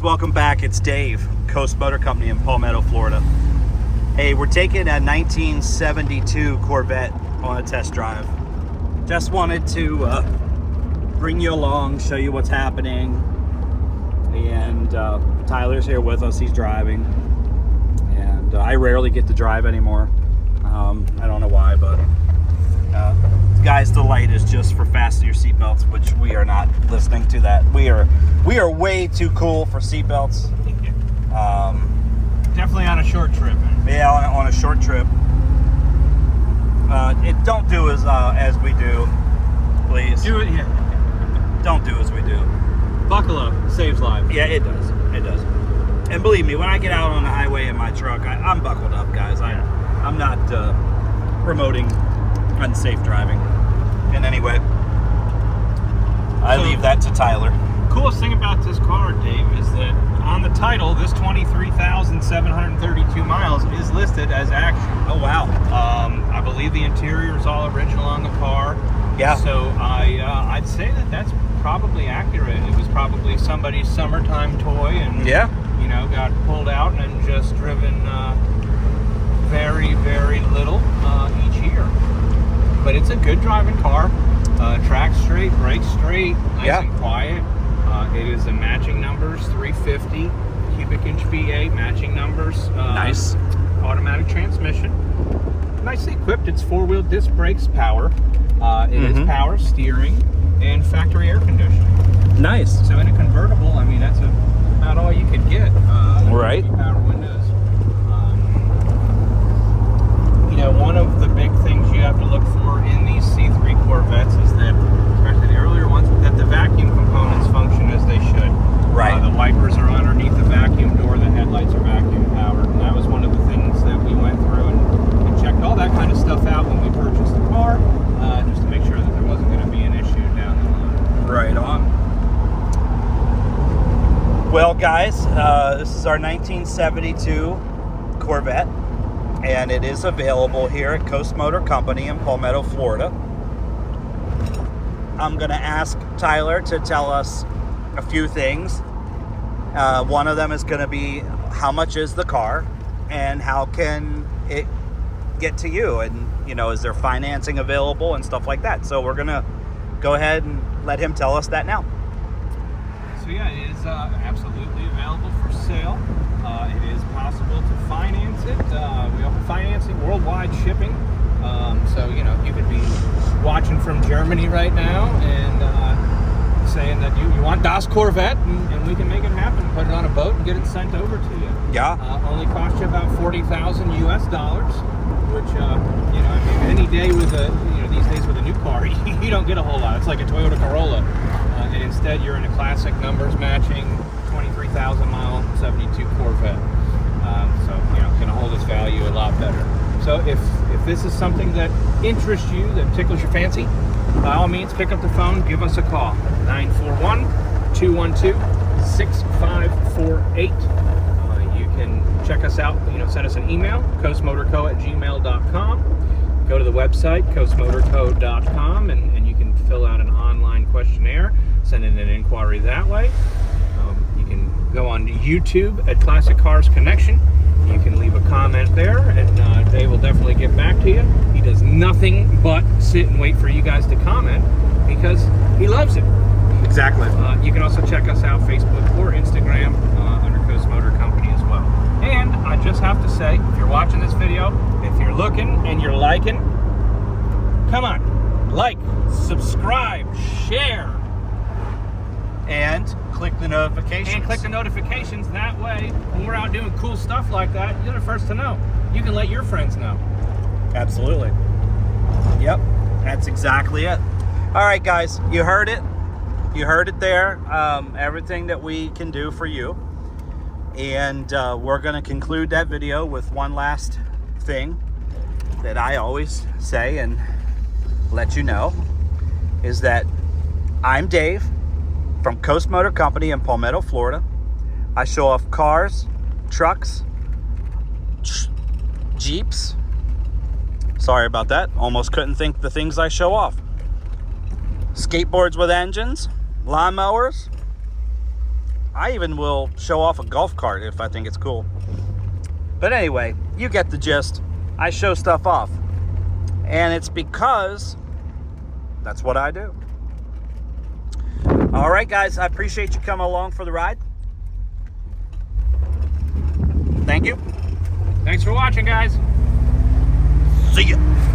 welcome back. It's Dave, Coast Motor Company in Palmetto, Florida. Hey, we're taking a 1972 Corvette on a test drive. Just wanted to bring you along, show you what's happening. And Tyler's here with us, he's driving. And I rarely get to drive anymore. I don't know why, but guys, the light is just for fasten your seatbelts, which we are not listening to that. We are way too cool for seatbelts. Definitely on a short trip. Yeah, on a short trip. Don't do as we do, please. Do it, yeah. Don't do as we do. Buckle up, saves lives. Yeah, it does. It does. And believe me, when I get out on the highway in my truck, I'm buckled up, guys. I'm not promoting unsafe driving in any way. I leave that to Tyler. Coolest thing about this car, Dave, is that on the title, this 23,732 miles is listed as action. Oh, wow. I believe the interior is all original on the car. Yeah. So I'd say that that's probably accurate. It was probably somebody's summertime toy, and yeah, you know, got pulled out and just driven very, very little each year. But it's a good driving car. Tracks straight, brakes straight, nice and quiet. It is a matching numbers, 350 cubic inch V8, matching numbers. Nice. Automatic transmission. Nicely equipped. It's four-wheel disc brakes power. It is power steering and factory air conditioning. Nice. So in a convertible, I mean, that's about all you could get. Right. Power windows. You know, one of the big things you have to look for in these C3 Corvettes is that, especially the earlier ones, that the vacuum components function as they should. Right. The wipers are underneath the vacuum door, the headlights are vacuum powered, and that was one of the things that we went through and checked all that kind of stuff out when we purchased the car, just to make sure that there wasn't going to be an issue down the line. Right on. Well, guys, this is our 1972 Corvette, and it is available here at Coast Motor Company in Palmetto, Florida. I'm going to ask Tyler to tell us a few things. One of them is going to be how much is the car and how can it get to you, and you know, is there financing available and stuff like that. So we're going to go ahead and let him tell us that now. So yeah, it is absolutely available for sale. It is possible to finance it. We offer financing, worldwide shipping. So, you know, you could be watching from Germany right now and saying that you want Das Corvette, and we can make it happen. Put it on a boat and get it sent over to you. Yeah. Only cost you about $40,000 US, which, you know, I mean, any day with these days with a new car, you don't get a whole lot. It's like a Toyota Corolla. And instead, you're in a classic numbers matching 23,000 mile 72 Corvette. So, you know, can hold its value a lot better. So if this is something that interests you, that tickles your fancy, by all means, pick up the phone, give us a call. 941-212-6548. You can check us out, you know, send us an email, coastmotorco@gmail.com. Go to the website, coastmotorco.com, and you can fill out an online questionnaire, send in an inquiry that way. You can go on YouTube at Classic Cars Connection. You can leave a comment there, and Dave will definitely get back to you. He does nothing but sit and wait for you guys to comment because he loves it. Exactly. You can also check us out Facebook or Instagram under Coast Motor Company as well. And I just have to say, if you're watching this video, if you're looking and you're liking, come on, like, subscribe, share. And click the notifications. And click the notifications. That way, when we're out doing cool stuff like that, you're the first to know. You can let your friends know. Absolutely. Yep, that's exactly it. All right, guys, you heard it. You heard it there. Everything that we can do for you. And we're going to conclude that video with one last thing that I always say and let you know, is that I'm Dave from Coast Motor Company in Palmetto, Florida. I show off cars, trucks, Jeeps. Sorry about that. Almost couldn't think the things I show off. Skateboards with engines, lawnmowers, I even will show off a golf cart if I think it's cool. But anyway, you get the gist. I show stuff off. And it's because that's what I do. All right, guys, I appreciate you coming along for the ride. Thank you. Thanks for watching, guys. See ya.